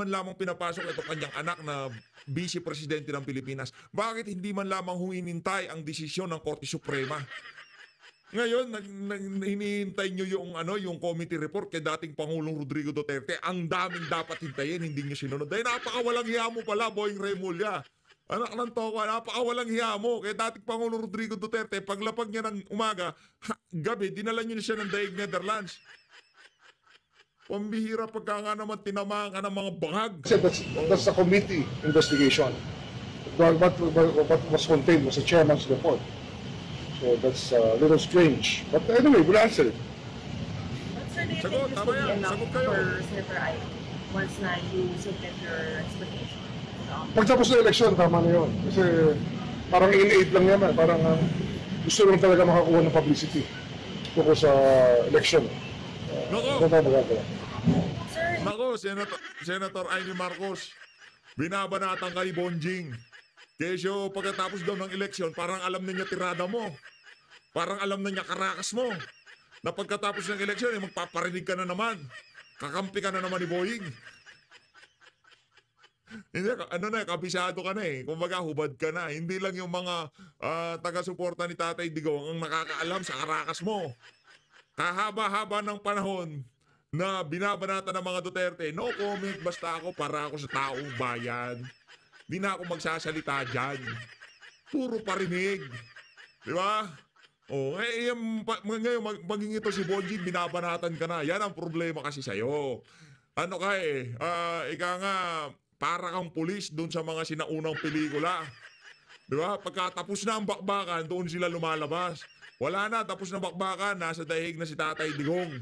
man lamang pinapasok ito kanyang anak na Vice Presidente ng Pilipinas? Bakit hindi man lamang huminintay ang desisyon ng Korte Suprema? Ngayon, hinihintay nyo yung, yung committee report kay dating Pangulong Rodrigo Duterte. Ang daming dapat hintayin, hindi nyo sinunod. Dahil napakawalang hiya mo pala, Boying Remulla. Anak ng toka, napakawalang hiya mo. Kay dating Pangulong Rodrigo Duterte, paglapag niya ng umaga, gabi, dinala nyo na siya ng Daig Netherlands. Pambihira pagka nga naman tinamaan ka ng mga bangag. That's a committee investigation. What was contained was a chairman's report. So that's a little strange. But anyway, we'll answer it. But sir, do you Sagot, think this tama will be yan. enough Sagot kayo. for Senator Ay once na you submit your explanation? Pagtapos ng eleksyon, tama na yun. Kasi parang in-aid lang yan. Parang gusto lang talaga makakuha ng publicity tungkol sa election. Nako, Ano tayo magagawa? Sir, nako, Senator Amy Marcos, binabanatan ka ni Bonjing. Kesyo, pagkatapos daw ng eleksyon, parang alam na niya tirada mo. Parang alam na niya karakas mo. Na pagkatapos ng eleksyon, magpaparinig ka na naman. Kakampi ka na naman ni Boying. Hindi, kabisado ka na eh. Kumbaga, hubad ka na. Hindi lang yung mga taga-suporta ni Tatay Digong ang nakakaalam sa karakas mo. Kahaba-haba ng panahon na binabanata ng mga Duterte, no comment, basta para ako sa taong bayan. Di na ako magsasalita dyan. Puro parinig. Di ba? Ngayon, maging ito si Bonjing, binabanatan ka na. Yan ang problema kasi sa'yo. Ano ka ika nga, para kang pulis doon sa mga sinaunang pelikula. Di ba? Pagkatapos na ang bakbakan, doon sila lumalabas. Wala na, tapos na bakbakan, nasa daig na si Tatay Digong.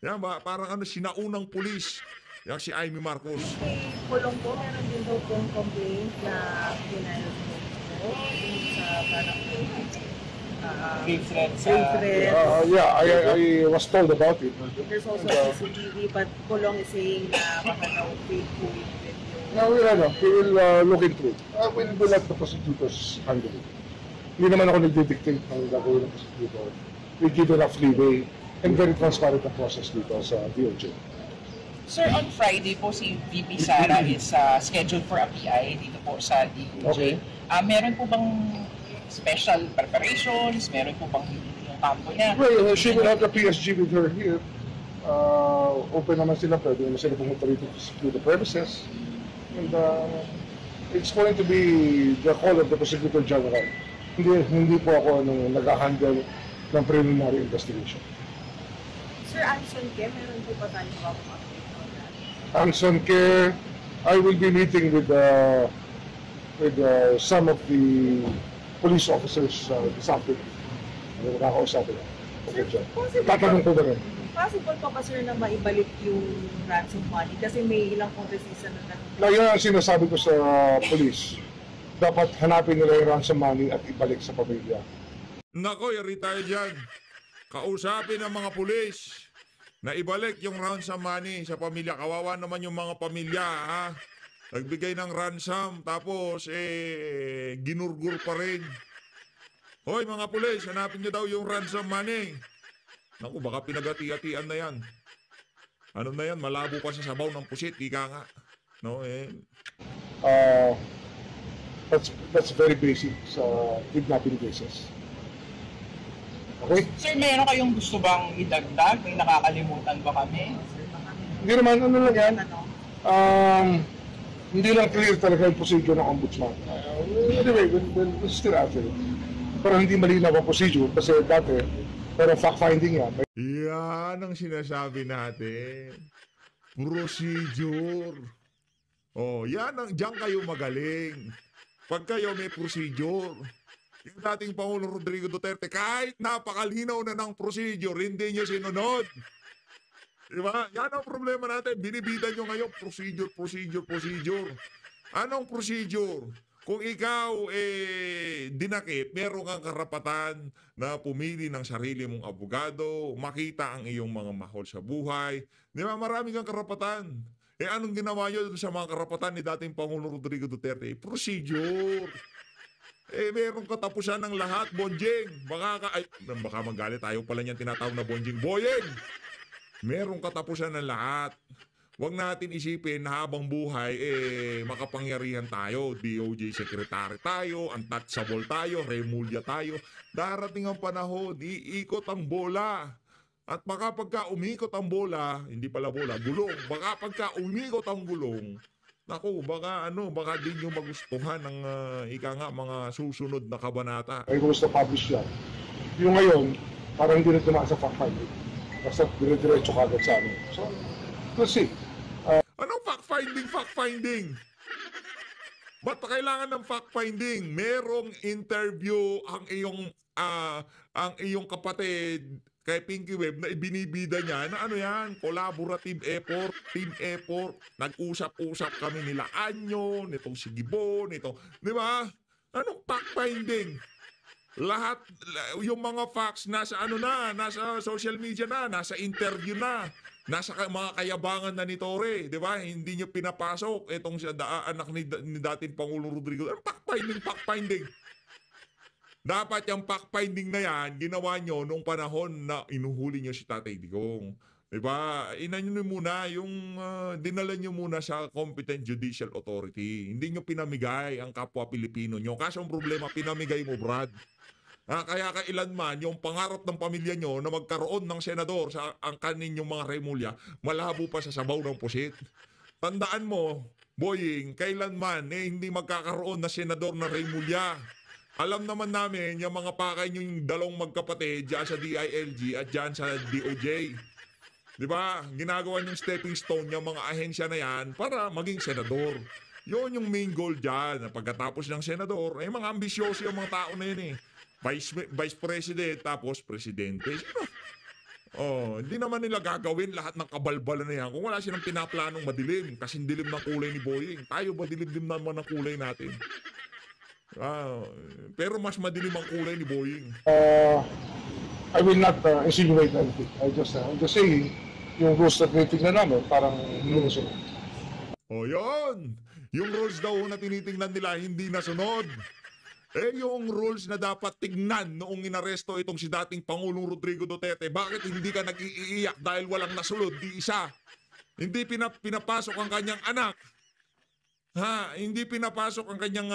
Yan ba? Parang sinaunang pulis. Yan si Amy Marcos. kay Kulong po, meron din daw pong complaint na denial po sa parang Grave threats. grave threat. Yeah, I was told about it. There's also CCTV, but Kulong is saying na baka daw fake po yung video. Now, we will look into it. We'll let the prosecutors handle it. Hindi naman ako nagdidictate ng gagawin ng prosecutor. We give enough leeway and very transparent ang process dito sa DOJ. Sir, on Friday po si VP Sara is scheduled for a PI dito po sa DOJ. Okay. Meron po bang special preparations? Meron po bang yung kampo niya? Well, she will have the PSG with her here. Open naman sila, pwede naman sila pumunta rito to secure the premises. And it's going to be the call of the Prosecutor General. Hindi po ako nag-handle ng preliminary investigation. Sir Anson Ke, meron po ba tayo bagong update on that? Anson Care, I will be meeting with some of the police officers this afternoon. Nakakausapin ako. Okay, Sir, possible tatanong ko na rin. Possible pa ba sir na maibalik yung ransom money? Kasi may ilang conversation na Na yun ang sinasabi ko sa police. Dapat hanapin nila yung ransom money at ibalik sa pamilya. Nako, yari tayo dyan. Kausapin ang mga pulis na ibalik yung ransom money sa pamilya. Kawawa naman yung mga pamilya, ha? Nagbigay ng ransom, tapos, ginurgur pa rin. Hoy, mga pulis, hanapin nyo daw yung ransom money. Naku, baka pinagati-atian na yan. Ano na yan, malabo pa sa sabaw ng pusit, ika nga. No, That's very basic sa kidnapping cases. Okay? Sir, meron kayong gusto bang idagdag? May nakakalimutan ba kami? Hindi naman, ano lang yan. Hindi lang clear talaga yung procedure ng ombudsman. Anyway, we'll still after it. Pero hindi malinaw ang procedure kasi dati, pero fact-finding yan. yan ang sinasabi natin. Procedure. Diyan kayo magaling. Pag kayo may procedure. Yung dating Pangulong Rodrigo Duterte, kahit napakalinaw na ng procedure, hindi nyo sinunod. Diba? Yan ang problema natin. Binibida nyo ngayon, procedure. Anong procedure? Kung ikaw dinakip, meron kang karapatan na pumili ng sarili mong abogado, makita ang iyong mga mahal sa buhay. Di ba? Marami kang karapatan. Anong ginawa nyo sa mga karapatan ni dating Pangulong Rodrigo Duterte? Procedure. Meron katapusan ng lahat, Bonjing. Baka magalit. Ayaw pala niyan tinatawag na Bonjing. Boyeng! Merong katapusan ng lahat. Huwag natin isipin na habang buhay, makapangyarihan tayo. DOJ Secretary tayo, untouchable tayo, Remulla tayo. Darating ang panahon, iikot ang bola. At baka pagka umikot ang bola, hindi pala bola, gulong. Baka pagka umikot ang gulong, naku, baka di nyo magustuhan ng mga susunod na kabanata. I was to publish yan. Yung ngayon, parang hindi na tumaan sa fact-finding. Basta dire-diretso kagad sa amin. So, we'll see. Anong fact-finding? Ba't pa kailangan ng fact-finding? Merong interview ang iyong kapatid kay Pinky Web na ibinibida niya na ano yan, collaborative effort, team effort, nag-usap-usap kami nila Anyo, nitong si Gibon, di ba? Anong fact-finding? Lahat, yung mga facts nasa nasa social media na, nasa interview na, nasa mga kayabangan na ni Torre, di ba? Hindi niyo pinapasok itong anak ni dating Pangulong Rodrigo. Anong fact-finding? Dapat yung fact-finding na yan, ginawa nyo nung panahon na inuhuli nyo si Tatay Digong. Diba? Inanyo muna dinala nyo muna sa competent judicial authority. Hindi nyo pinamigay ang kapwa Pilipino nyo. Kaso ang problema, pinamigay mo, Brad. Kaya kailanman, yung pangarap ng pamilya nyo na magkaroon ng senador sa angkan ninyong mga Remulla, malabo pa sa sabaw ng pusit. Tandaan mo, Boying, kailanman hindi magkakaroon na senador na Remulla. Alam naman namin yung mga pakay nyo yung dalawang magkapatid dyan sa DILG at dyan sa DOJ. Di ba? Ginagawa yung stepping stone yung mga ahensya na yan para maging senador. Yun yung main goal dyan. Pagkatapos ng senador, mga ambisyoso yung mga tao na yun Vice President, tapos Presidente. Hindi naman nila gagawin lahat ng kabalbalan na yan kung wala silang pinaplanong madilim. Kasing dilim ng kulay ni Boying. Tayo ba dilim-dim naman ang kulay natin? Pero mas madilim ang kulay ni Boying. I will not insinuate anything. I'm just saying, yung rules na tinitingnan namin, parang hindi nasunod. Yun! Yung rules daw na tinitingnan nila, hindi nasunod. Yung rules na dapat tignan noong inaresto itong si dating Pangulong Rodrigo Duterte, bakit hindi ka nag-iiyak dahil walang nasunod, di isa? Hindi pinapasok ang kanyang anak. Hindi pinapasok ang kanyang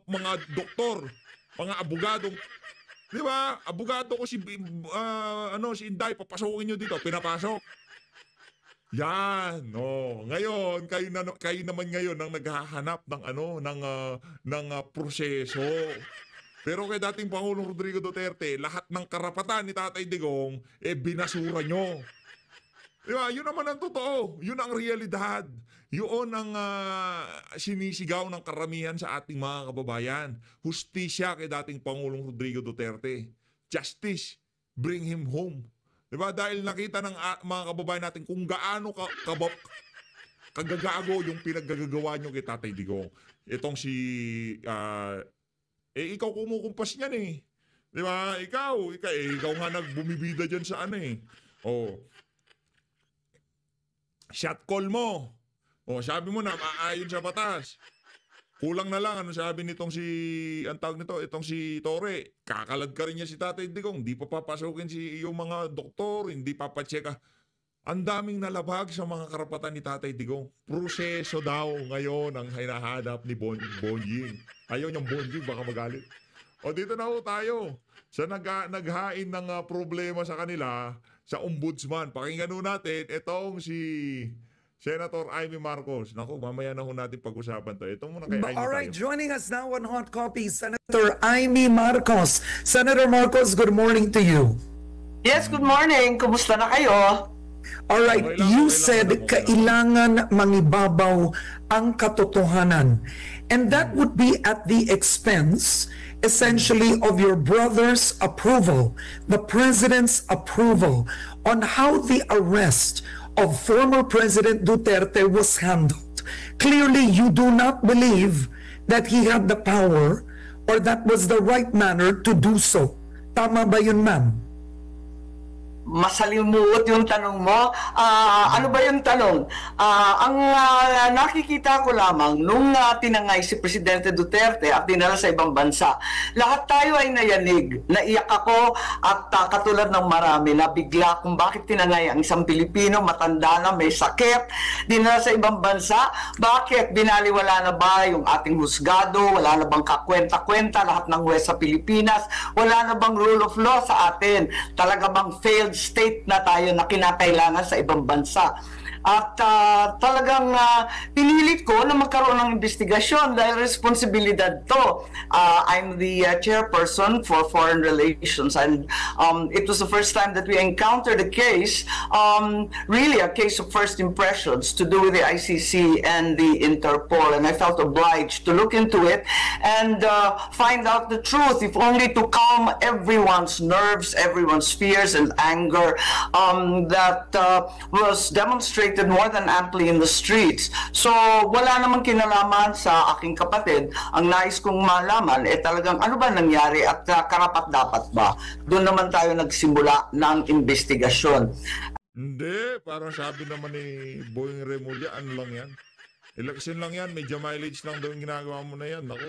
mga doktor, mga abogadong. Di ba? Abogado ko si Inday, papasukin niyo dito, pinapasok. Yan, ngayon kayo naman ngayon ang naghahanap ng proseso. Pero kay dating Pangulong Rodrigo Duterte, lahat ng karapatan ni Tatay Digong binasura nyo. Diba? Yun naman ang totoo. Yun ang realidad. Yun ang sinisigaw ng karamihan sa ating mga kababayan. Hustisya kay dating Pangulong Rodrigo Duterte. Justice. Bring him home. Diba? Dahil nakita ng mga kababayan natin kung gaano kagagago yung pinaggagawa nyo kay Tatay Digong. Itong si ikaw kumukumpas niyan Diba? Ikaw nga nagbumibida dyan sa shot call mo. Sabi mo na maayon sa batas. Kulang na lang sabi nitong itong si Torre. Kakalad ka rin niya si Tatay Digong. Hindi pa papasukin yung mga doktor, hindi papacheck. Ang daming nalabag sa mga karapatan ni Tatay Digong. Proseso daw ngayon ang hinahanap ni Bonjing. Ayaw niyang Bonjing, baka magalit. Dito na tayo sa naghain ng problema sa kanila sa ombudsman. Pakinggan natin itong si Senator Amy Marcos. Naku, mamaya na natin pag-usapan to. Ito muna kay Amy Alright, tayo. joining us now on Hot Copy, Senator Amy Marcos. Senator Marcos, good morning to you. Yes, good morning. Kumusta na kayo? Alright, you said kailangan mangibabaw ang katotohanan. And that would be at the expense, essentially, of your brother's approval, the president's approval on how the arrest of former President Duterte was handled. Clearly, you do not believe that he had the power or that was the right manner to do so. Tama ba yun, ma'am? masalimuot yung tanong mo. Ano ba yung tanong? Ang nakikita ko lamang nung tinangay si Presidente Duterte at dinala sa ibang bansa, lahat tayo ay nayanig. Naiyak ako at katulad ng marami na bigla kung bakit tinangay ang isang Pilipino, matanda na, may sakit, dinala sa ibang bansa. Bakit? Binaliwala na ba yung ating husgado? Wala na bang kakwenta-kwenta lahat ng huwes sa Pilipinas? Wala na bang rule of law sa atin? Talaga bang failed state na tayo na kinakailangan sa ibang bansa? At talagang pinilit ko na magkaroon ng investigasyon dahil responsibilidad to. I'm the chairperson for foreign relations, and it was the first time that we encountered a case, really a case of first impressions to do with the ICC and the Interpol, and I felt obliged to look into it and find out the truth, if only to calm everyone's nerves, everyone's fears and anger that was demonstrated more than amply in the streets. So, wala namang kinalaman sa aking kapatid. Ang nais kong malaman, talagang ano ba nangyari at karapat-dapat ba? Doon naman tayo nagsimula ng investigasyon. Hindi, parang sabi naman ni Boying Remulla, ano lang yan? Election lang yan, medyo mileage lang daw yung ginagawa mo na yan. Ako,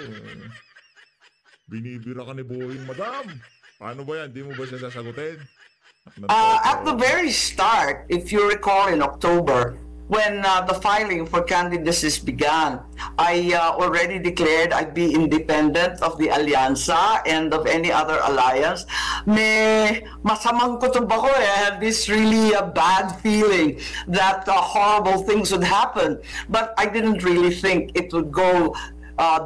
binibira ka ni Boying, madam. Paano ba yan? Di mo ba siya sasagutin? At the very start, if you recall in October, when the filing for candidacies began, I already declared I'd be independent of the Alianza and of any other alliance. May masamang kutob ako eh. I had this really bad feeling that horrible things would happen. But I didn't really think it would go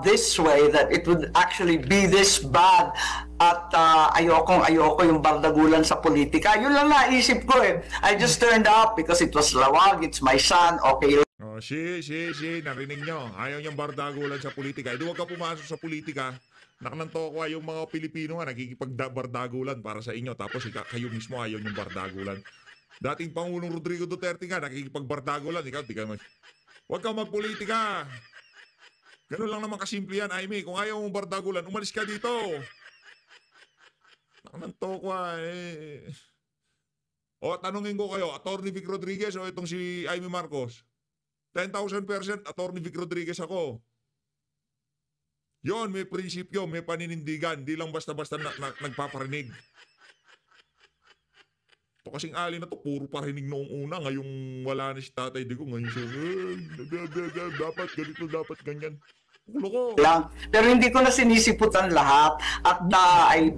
this way, that it would actually be this bad. At ayoko yung bardagulan sa politika. Yun lang naisip ko eh. I just turned up because it was Lawag, it's my son, okay. Oh, narinig nyo. Ayaw niyang bardagulan sa politika. Huwag ka pumasok sa politika. Nakananto ko yung mga Pilipino nga nakikipagbardagulan para sa inyo. Tapos kayo mismo ayaw niyong bardagulan. Dating Pangulong Rodrigo Duterte nga nakikipagbardagulan. Ikaw, huwag kang magpolitika. Ganun lang naman kasimple yan, Aimee. Kung ayaw mong bardagulan, umalis ka dito. Nakananto ko eh. O, tanungin ko kayo, Atty. Vic Rodriguez o itong si Aimee Marcos? 10,000% Atty. Vic Rodriguez ako. Yon, may prinsipyo, may paninindigan. Di lang basta-basta nagpaparinig. Ito kasing ali na to, puro parinig noong una. Ngayong wala na si Tatay Digong. Ngayon siya, dapat ganito, dapat ganyan. Lang. Pero hindi ko na sinisiputan lahat at I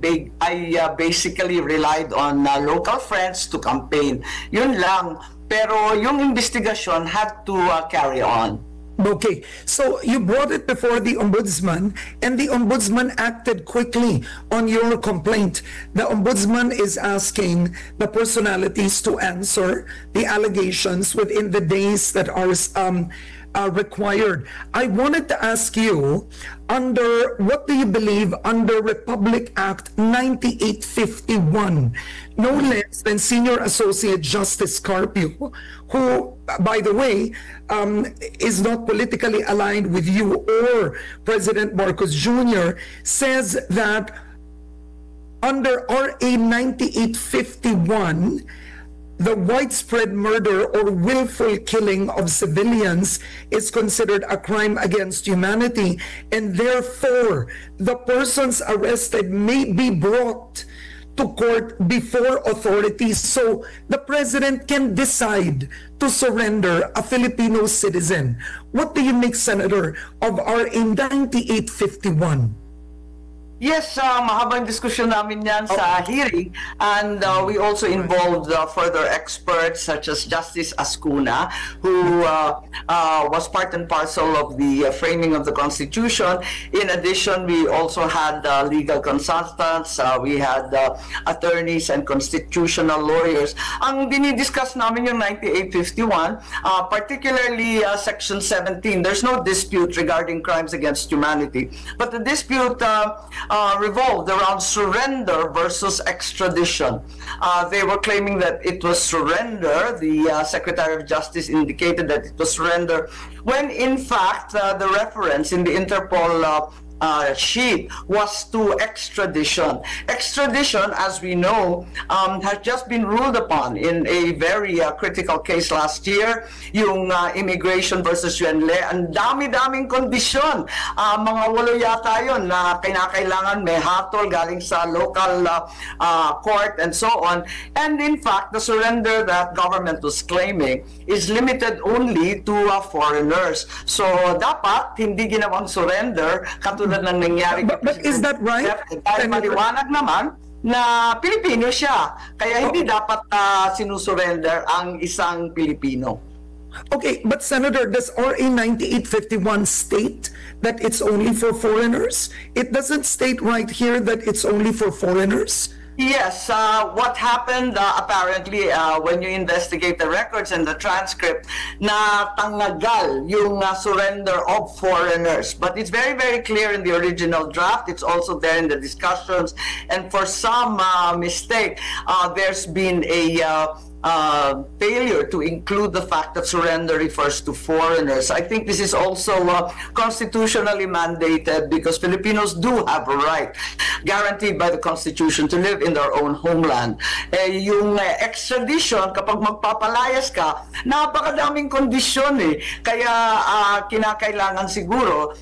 basically relied on local friends to campaign. Yun lang. Pero yung investigasyon had to carry on. Okay, so you brought it before the ombudsman, and the ombudsman acted quickly on your complaint. The ombudsman is asking the personalities to answer the allegations within the days that are required. I wanted to ask you, what do you believe under Republic Act 9851? No less than Senior Associate Justice Carpio, who, by the way, is not politically aligned with you or President Marcos Jr., says that under RA 9851, the widespread murder or willful killing of civilians is considered a crime against humanity, and therefore the persons arrested may be brought to court before authorities, so the president can decide to surrender a Filipino citizen. What do you make, Senator, of RA 9851? Yes, mahabang diskusyon namin yan sa hearing, and we also involved further experts such as Justice Ascuna, who was part and parcel of the framing of the Constitution. In addition, we also had legal consultants, we had attorneys and constitutional lawyers. Ang dinidiscuss namin yung 9851, particularly Section 17. There's no dispute regarding crimes against humanity, but the dispute revolved around surrender versus extradition. They were claiming that it was surrender. The Secretary of Justice indicated that it was surrender, when in fact the reference in the Interpol sheet was to extradition. Extradition, as we know, has just been ruled upon in a very critical case last year, yung immigration versus Yuenle. Ang dami-daming kondisyon. Mga 8 yata yun na kinakailangan may hatol galing sa local court and so on. And in fact, the surrender that government was claiming is limited only to foreigners. So dapat hindi ginawang surrender katulad ng nangyari. But is that right? Dahil maliwanag naman na Pilipino siya. Kaya hindi dapat sinusurrender ang isang Pilipino. Okay, but Senator, does RA 9851 state that it's only for foreigners? It doesn't state right here that it's only for foreigners. Yes, what happened apparently when you investigate the records and the transcript, na tanggal yung surrender of foreigners. But it's very, very clear in the original draft. It's also there in the discussions. And for some mistake, there's been a failure to include the fact that surrender refers to foreigners. I think this is also constitutionally mandated because Filipinos do have a right guaranteed by the Constitution to live in their own homeland. Yung extradition, kapag magpapalayas ka, napakadaming kondisyon eh. Kaya kinakailangan siguro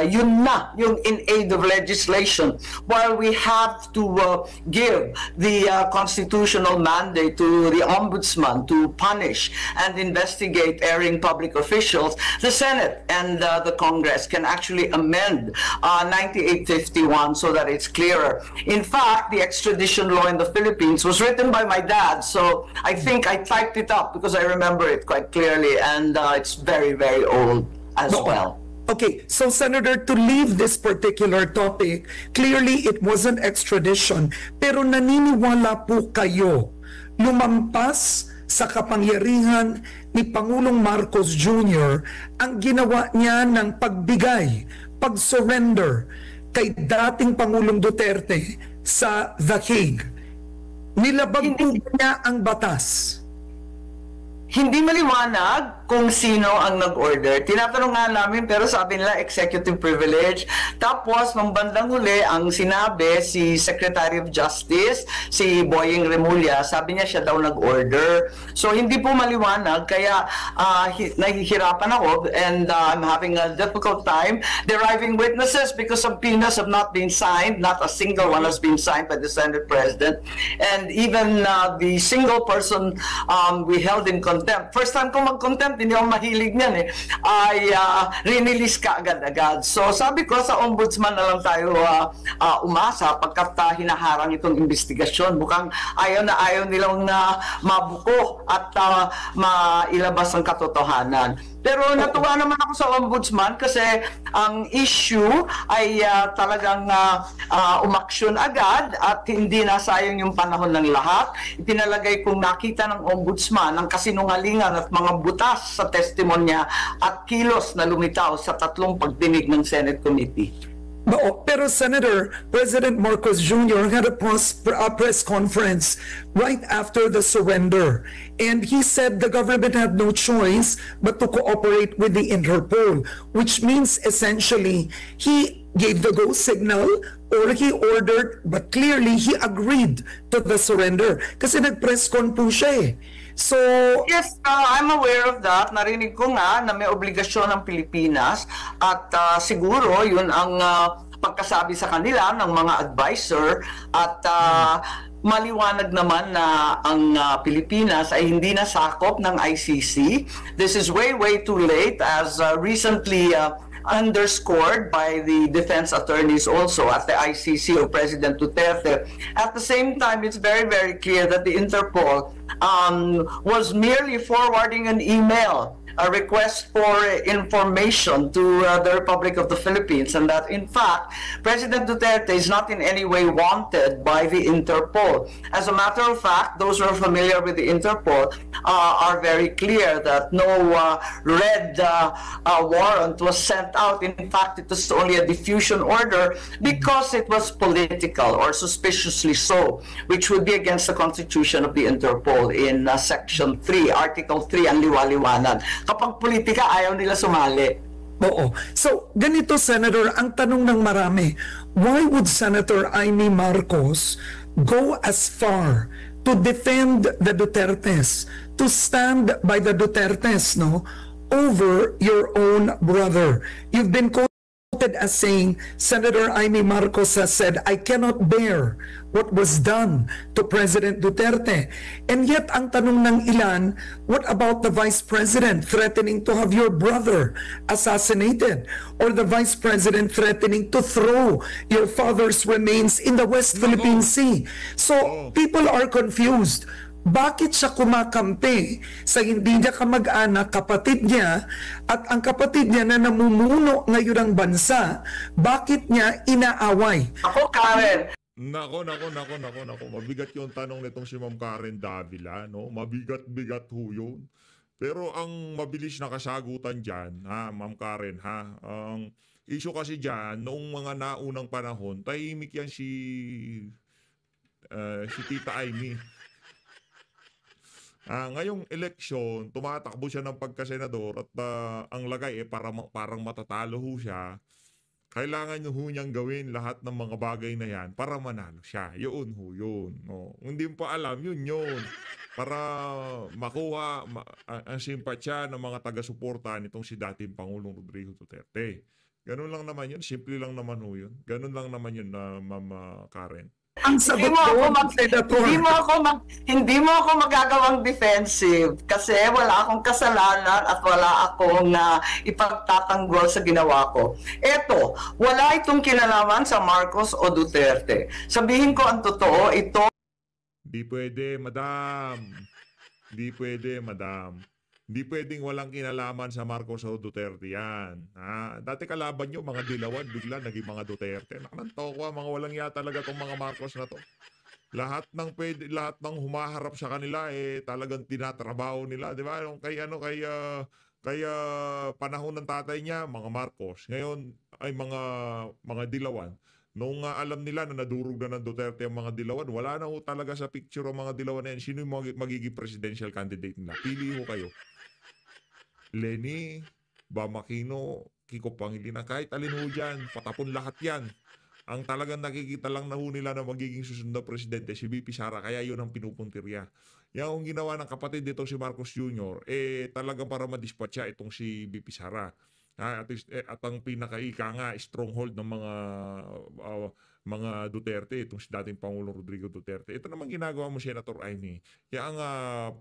yun na, yung in aid of legislation. While we have to give the constitutional mandate to the Ombudsman to punish and investigate erring public officials, the Senate and the Congress can actually amend 9851 so that it's clearer. In fact, the extradition law in the Philippines was written by my dad, so I think I typed it up because I remember it quite clearly, and it's very, very old as well. Okay, so Senator, to leave this particular topic, clearly it wasn't extradition, pero naniniwala po kayo lumampas sa kapangyarihan ni Pangulong Marcos Jr. ang ginawa niya ng pagbigay, pag-surrender kay dating Pangulong Duterte sa The Hague. Nilabag po niya ang batas. Hindi maliwanag kung sino ang nag-order. Tinatanong nga namin pero sabi nila executive privilege. Tapos nung bandang huli ang sinabi si Secretary of Justice, si Boying Remulla, sabi niya siya daw nag-order. So hindi po maliwanag kaya nahihirapan ako and I'm having a difficult time deriving witnesses because subpoenas have not been signed. Not a single one has been signed by the Senate President. And even the single person we held in contempt. First time ko mag-contempt, hindi ako mahilig niyan eh, ay rinilis ka agad-agad. So sabi ko sa ombudsman na lang tayo umasa pagkat hinaharang itong investigasyon. Mukhang ayaw na ayaw nilang mabuko at mailabas ang katotohanan. Pero natuwa naman ako sa ombudsman kasi ang issue ay talagang umaksyon agad at hindi nasayang yung panahon ng lahat. Ipinalagay kong nakita ng ombudsman ang kasinungalingan at mga butas sa testimonya at kilos na lumitaw sa 3 pagdinig ng Senate Committee. Pero Senator, President Marcos Jr. had a press conference right after the surrender. And he said the government had no choice but to cooperate with the Interpol, which means essentially he gave the go signal or he ordered, but clearly he agreed to the surrender. Kasi nag-press con po siya eh. So, yes, I'm aware of that. Narinig ko nga na may obligasyon ng Pilipinas at siguro yun ang pagkasabi sa kanila ng mga advisor at maliwanag naman na ang Pilipinas ay hindi nasakop ng ICC. This is way, way too late as recently underscored by the defense attorneys also at the ICC of President Duterte. At the same time, it's very, very clear that the Interpol was merely forwarding an email, a request for information to the Republic of the Philippines, and that in fact President Duterte is not in any way wanted by the Interpol. As a matter of fact, those who are familiar with the Interpol are very clear that no red warrant was sent out. In fact, it was only a diffusion order because it was political or suspiciously so, which would be against the Constitution of the Interpol in Section 3, Article 3, ang liwaliwanag. Kapag politika, ayaw nila sumali. Oo. So, ganito, Senator, ang tanong ng marami, why would Senator Amy Marcos go as far to defend the Dutertes, to stand by the Dutertes, no, over your own brother? You've been quoted as saying, Senator Amy Marcos has said, I cannot bear what was done to President Duterte. And yet, ang tanong ng ilan, what about the Vice President threatening to have your brother assassinated? Or the Vice President threatening to throw your father's remains in the West Philippine Sea? So, people are confused. Bakit siya kumakampi sa hindi niya kamag-anak, kapatid niya, at ang kapatid niya na namumuno ngayon ng bansa, bakit niya inaaway? Ako, Karen, Nako. Mabigat yung tanong nitong si Ma'am Karen Davila, no? Mabigat-bigat ho yun. Pero ang mabilis na kasagutan dyan, ha, Ma'am Karen, ha? Ang issue kasi dyan, noong mga naunang panahon, tahimik yan si Tita Amy. Ngayong eleksyon, tumatakbo siya ng pagkasenador at ang lagay parang matatalo ho siya. Kailangan ho niyang gawin lahat ng mga bagay na yan para manalo siya. Yun ho yun. No? Hindi mo pa alam, yun. Para makuha ang simpatsya ng mga taga-suporta nitong si dating Pangulong Rodrigo Duterte. Ganun lang naman yun. Simple lang naman ho yun. Ganun lang naman yun, Ma'am Karen. Ang sagot ko, Senator. hindi mo ako magagawang defensive kasi wala akong kasalanan at wala akong ipagtatanggol sa ginawa ko. Eto, wala itong kinalaman sa Marcos o Duterte. Sabihin ko ang totoo, ito Di pwede, madam. Hindi pwedeng walang kinalaman sa Marcos o Duterte yan. Dati kalaban nyo, mga dilawan, bigla naging mga Duterte. Nakananto ko, mga walang iya talaga tong mga Marcos na to. Lahat ng humaharap sa kanila, talagang tinatrabaho nila. Di ba? Kaya panahon ng tatay niya, mga Marcos. Ngayon ay mga dilawan. Nung alam nila na nadurog na ng Duterte ang mga dilawan, wala na ho talaga sa picture ang mga dilawan na yan. Sino yung magiging presidential candidate nila? Pili ho kayo. Lenny, Bam Aquino, Kiko Pangilinan, kahit alin ho dyan, patapon lahat yan. Ang talagang nakikita lang na ho nila na magiging susunod na presidente, si VP Sara, kaya yun ang pinupuntirya. Yan ang ginawa ng kapatid dito si Marcos Jr., talagang para madispatcha itong si VP Sara. At ang pinakaika nga, stronghold ng mga Duterte, itong si dating Pangulong Rodrigo Duterte. Ito naman ginagawa mo, Senator Amy. Kaya ang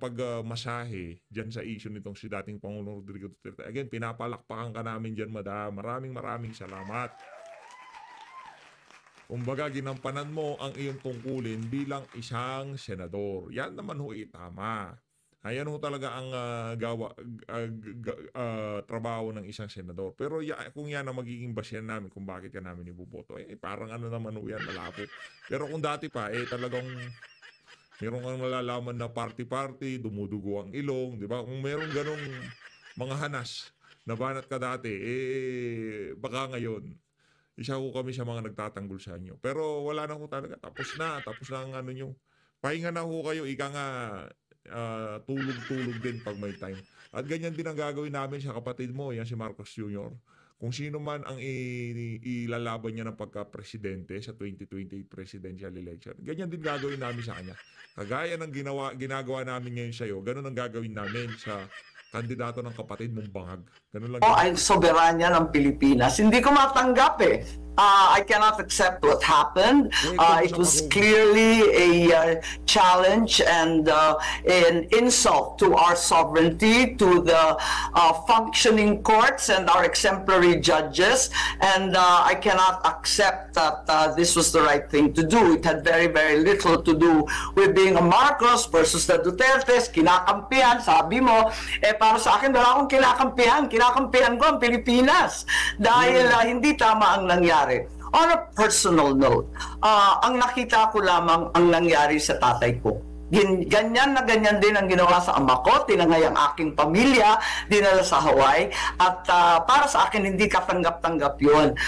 pagmasahe dyan sa issue nitong si dating Pangulong Rodrigo Duterte. Again, pinapalakpakan ka namin dyan, madam. Maraming salamat. Kumbaga, ginampanan mo ang iyong tungkulin bilang isang senador. Yan naman ho tama. Ayan ho talaga ang trabaho ng isang senador. Pero kung yan ang magiging basyan namin kung bakit yan namin ibuboto, parang ano naman ho yan, malapit. Pero kung dati pa, talagang meron kang malalaman na party-party, dumudugo ang ilong, di ba? Kung meron ganong mga hanas na banat ka dati, baka ngayon, isa ho kami sa mga nagtatanggol sa inyo. Pero wala na ho talaga. Tapos na ang ano nyo. Pahinga na ho kayo, ika nga, tulog-tulog din pag may time. At ganyan din ang gagawin namin sa kapatid mo, yan si Marcos Jr. Kung sino man ang ilalaban niya ng pagka-presidente sa 2028 presidential election, ganyan din gagawin namin sa kanya. Kagaya ng ginagawa namin ngayon sa'yo, ganun ang gagawin namin sa kandidato ng kapatid mong bangag. Ganun lang. ay soberanya ng Pilipinas. Hindi ko matanggap I cannot accept what happened. It was clearly a challenge and an insult to our sovereignty, to the functioning courts and our exemplary judges. And I cannot accept that this was the right thing to do. It had very, very little to do with being a Marcos versus the Dutertes. Kinakampihan, sabi mo. Para sa akin, wala akong kinakampihan. Kinakampihan ko ang Pilipinas. Dahil hindi tama ang nangyari. On a personal note, ang nakita ko lamang ang nangyari sa tatay ko. Ganyan na ganyan din ang ginawa sa ama ko, tinangay ang aking pamilya, dinala sa Hawaii, at para sa akin hindi katanggap-tanggap yun.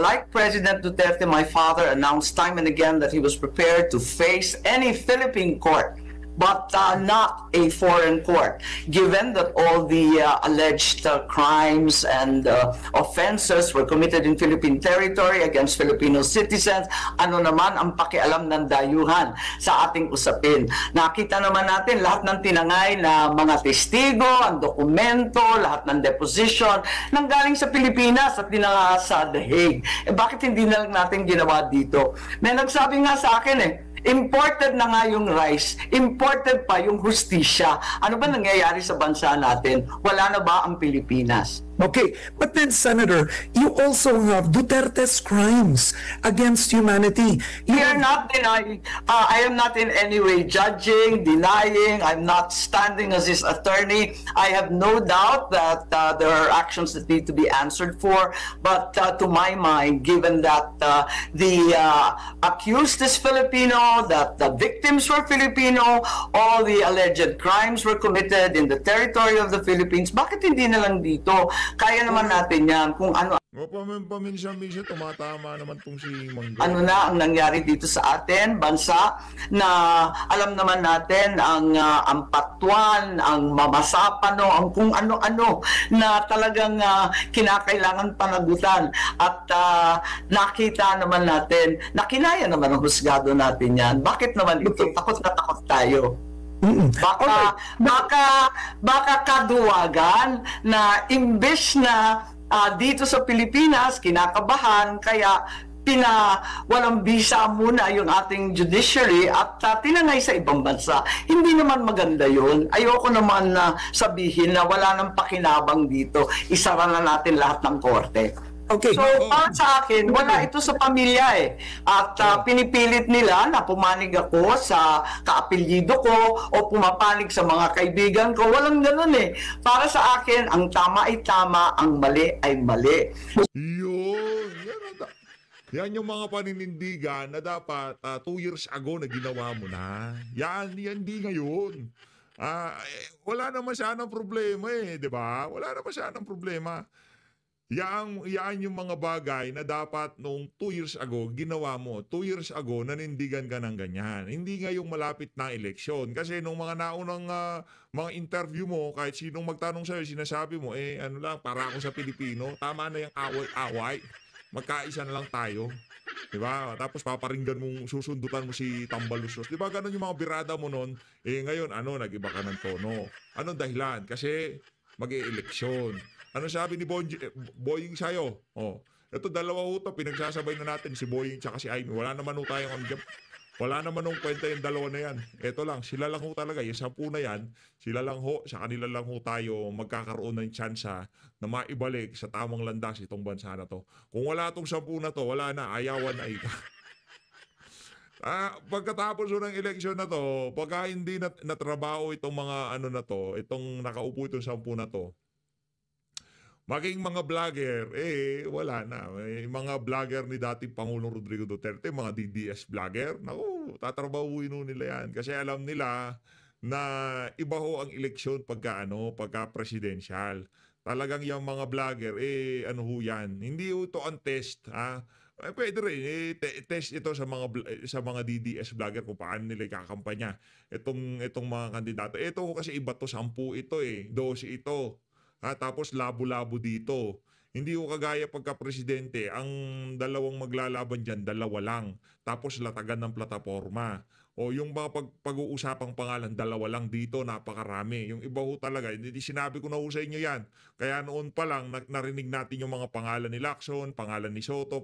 Like President Duterte, my father announced time and again that he was prepared to face any Philippine court but not a foreign court. Given that all the alleged crimes and offenses were committed in Philippine territory against Filipino citizens, ano naman ang pakialam ng dayuhan sa ating usapin? Nakita naman natin lahat ng tinangay na mga testigo, ang dokumento, lahat ng deposition nanggaling sa Pilipinas at dinanga sa The Hague. Bakit hindi na lang natin ginawa dito? May nagsabi nga sa akin imported na nga yung rice, imported pa yung hustisya. Ano ba nangyayari sa bansa natin? Wala na ba ang Pilipinas? Okay, but then Senator, you also have Duterte's crimes against humanity. We are not denying, I am not in any way judging, denying, I'm not standing as his attorney. I have no doubt that there are actions that need to be answered for, but to my mind, given that the accused is Filipino, that the victims were Filipino, all the alleged crimes were committed in the territory of the Philippines, bakit hindi na lang dito? Kaya naman natin yan kung ano O paminsan-minsan tumatama naman tong si Mangga. ano na ang nangyari dito sa atin, bansa, na alam naman natin ang patuan, ang mamasapano, ang kung ano-ano na talagang kinakailangan panagutan. At nakita naman natin, na kinaya naman ang husgado natin yan. Bakit naman ito? Takot na takot tayo. Baka kaduwagan na imbes na dito sa Pilipinas kinakabahan kaya walang visa muna yung ating judiciary at tinangay sa ibang bansa. Hindi naman maganda yun. Ayoko naman na sabihin na wala nang pakinabang dito. Isara na natin lahat ng korte. Okay. So, para sa akin, wala ito sa pamilya At pinipilit nila na pumanig ako sa kaapelyido ko o pumapanig sa mga kaibigan ko. Walang ganun Para sa akin, ang tama ay tama, ang mali ay mali. Yun. Yan yung mga paninindigan na dapat 2 years ago na ginawa mo na. Yan di ngayon. Wala naman sanang problema di ba? Wala naman sanang problema. Yan yung mga bagay na dapat nung 2 years ago ginawa mo. 2 years ago nanindigan ka ng ganyan. Hindi ngayong malapit na eleksyon. Kasi nung mga naunang mga interview mo, kahit sinong magtanong sa'yo, sinasabi mo, ano lang, para ako sa Pilipino, tama na yung away-away. Magkaisa na lang tayo. Diba? Tapos paparinggan mo, susundutan mo si Tambaluslos. Diba ganun yung mga birada mo nun? Ngayon, nag-iba ka ng tono. Anong dahilan? Kasi mag-e-eleksyon. Ano sabi ni Boying sa'yo? Ito dalawa ito, pinagsasabay na natin si Boying tsaka si Aimee. Wala naman ho tayong wala naman nung kwenta yung dalawa na yan. Ito lang, sila lang ho talaga. Yung 10 na yan, sila lang ho, sa kanila lang ho tayo magkakaroon ng tsansa na maibalik sa tamang landas itong bansa na to. Kung wala itong 10 na to, wala na, ayawan na ika. Pagkatapos ng eleksyon na to, pagka hindi natrabaho itong mga na to, itong nakaupo itong 10 na to, maging mga vlogger, wala na. Mga vlogger ni dating Pangulong Rodrigo Duterte, mga DDS vlogger, naku, tatrabahuin nila yan. Kasi alam nila na iba ho ang eleksyon pagka presidential. Talagang yung mga vlogger, ano ho yan. Hindi ho ito ang test, pwede rin, test ito sa mga DDS vlogger kung paano nila ikakampanya. Itong mga kandidato. Ito ho kasi iba to, 10 ito 12 ito. Tapos labo-labo dito. Hindi ko kagaya pagka-presidente, ang dalawang maglalaban dyan, 2 lang. Tapos latagan ng plataforma. O yung mga pag-uusapang pangalan, 2 lang dito, napakarami. Yung iba ho talaga, hindi sinabi ko na ho sa inyo yan. Kaya noon pa lang, narinig natin yung mga pangalan ni Lacson, pangalan ni Soto,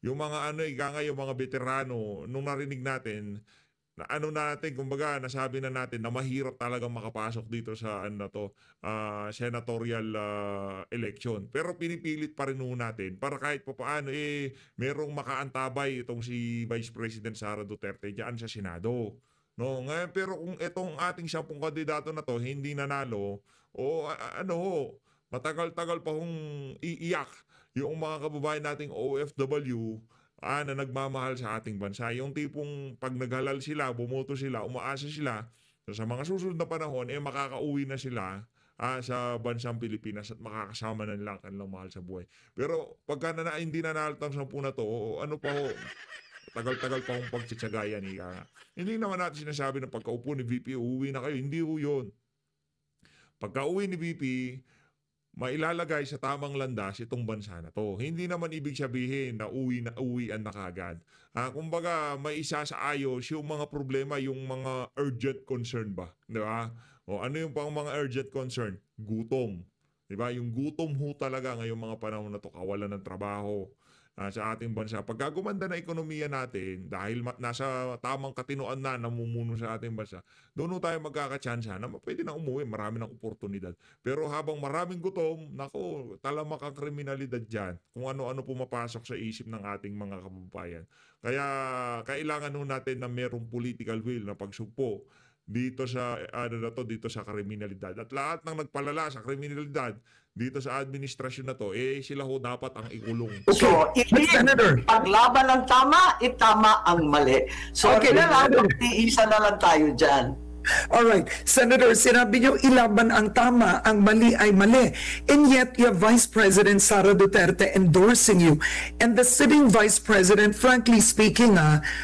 yung mga yung mga veterano, nung narinig natin, natin, kumbaga, nasabi na natin na mahirap talagang makapasok dito sa senatorial election. Pero pinipilit pa rin natin para kahit paano merong makaantabay itong si Vice President Sara Duterte diyan sa Senado. No, ngayon pero kung itong ating 10 kandidato na to hindi nanalo, matagal-tagal pa hong iiyak yung mga kababayan nating OFW na nagmamahal sa ating bansa. Yung tipong pag naghalal sila, bumoto sila, umaasa sila, sa mga susunod na panahon, makakauwi na sila sa bansang Pilipinas at makakasama na nila ang kanilang mahal sa buhay. Pero pagka hindi nanalo ng 10 na to, Tagal-tagal pa akong pagtsatsaga yan. Hindi naman natin sinasabi na pagkaupo ni VP, uuwi na kayo. Hindi ho yun. Pagka-uwi ni VP, mailalagay sa tamang landas itong bansa na to. Hindi naman ibig sabihin na uwian na kagad. Kumbaga, may isa sa ayos yung mga problema, yung mga urgent concern ba? Di ba? O ano yung pang mga urgent concern? Gutom. Di ba? Yung gutom ho talaga ngayong mga panahon na to, kawalan ng trabaho sa ating bansa. Pagka gumanda na ekonomiya natin, dahil nasa tamang katinoan na namumuno sa ating bansa, doon tayo magkakatsansa na pwede na umuwi, marami ng oportunidad. Pero habang maraming gutom, nako, talamak ang kriminalidad dyan, kung ano-ano pumapasok sa isip ng ating mga kababayan. Kaya kailangan natin na merong political will na pagsugpo dito sa dito sa kriminalidad. At lahat ng nagpalala sa kriminalidad dito sa administrasyon na to, sila ho dapat ang ikulong. So, Senator. paglaban ng tama, itama ang mali. So, Okay. iisa na lang tayo dyan. Alright, Senator, sinabi niyo ilaban ang tama, ang mali ay mali. And yet, you have Vice President Sara Duterte endorsing you. And the sitting Vice President, frankly speaking,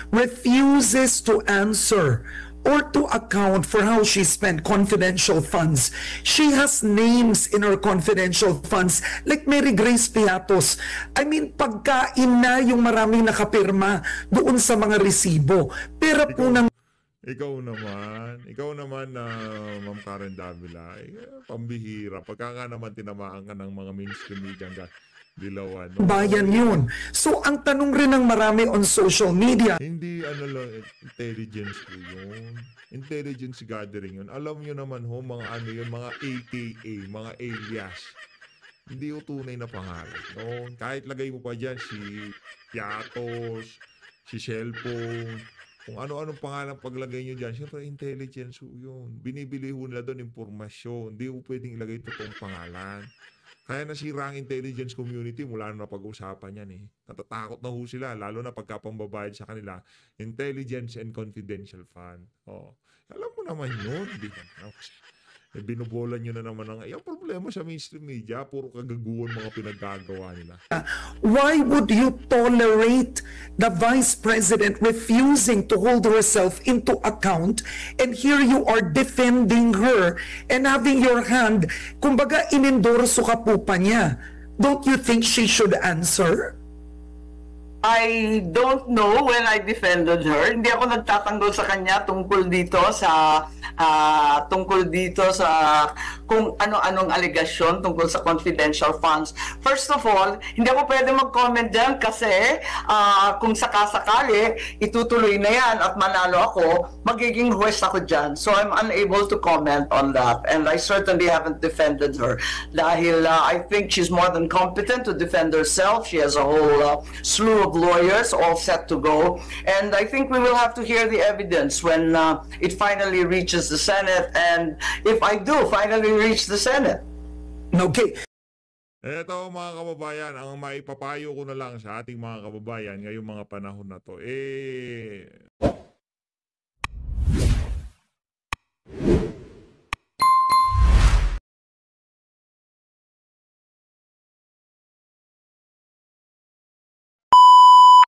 refuses to answer or to account for how she spent confidential funds. She has names in her confidential funds like Mary Grace Piatos. I mean, pagkain na yung maraming nakapirma doon sa mga resibo. Pero po ng Ikaw naman na Ma'am Karen Davila, pambihira. Pagka nga naman tinamaan ka ng mga mainstream media dilawan. No? bayan yun. So, ang tanong rin ng marami on social media, Hindi intelligence po yun. Intelligence gathering yun. Alam nyo naman ho, mga yun, mga AKA, mga alias. Hindi ho tunay na pangalan. No? Kahit lagay mo pa dyan si Piatos, si cellphone, kung ano-anong pangalan paglagay nyo dyan, syempre intelligence ho yun. Binibili ho nila doon impormasyon. Hindi ho pwedeng ilagay totoong pangalan. Kaya nasira ang intelligence community mula na pag-usapan yan Natatakot na ho sila, lalo na pagkapambabayad sa kanila, Intelligence and Confidential Fund. Alam mo naman yun. Binubola nyo na naman yung problema sa mainstream media, puro kagaguhan mga pinaggagawa nila. why would you tolerate the Vice President refusing to hold herself into account, and here you are defending her and having your hand, kumbaga inendorso ka po pa niya. Don't you think she should answer? I don't know when I defended her. Hindi ako nagtatanggol sa kanya tungkol dito sa kung ano-anong aligasyon tungkol sa confidential funds. First of all, hindi ako pwede mag-comment dyan kasi kung sakasakali, itutuloy na yan at manalo ako, magiging huwes ako dyan. So I'm unable to comment on that. And I certainly haven't defended her. Dahil I think she's more than competent to defend herself. She has a whole slew of lawyers all set to go. And I think we will have to hear the evidence when it finally reaches the Senate, and if I do finally reach the Senate. Okay. Eto mga kababayan, ang maipapayo ko na lang sa ating mga kababayan ngayong mga panahon na to,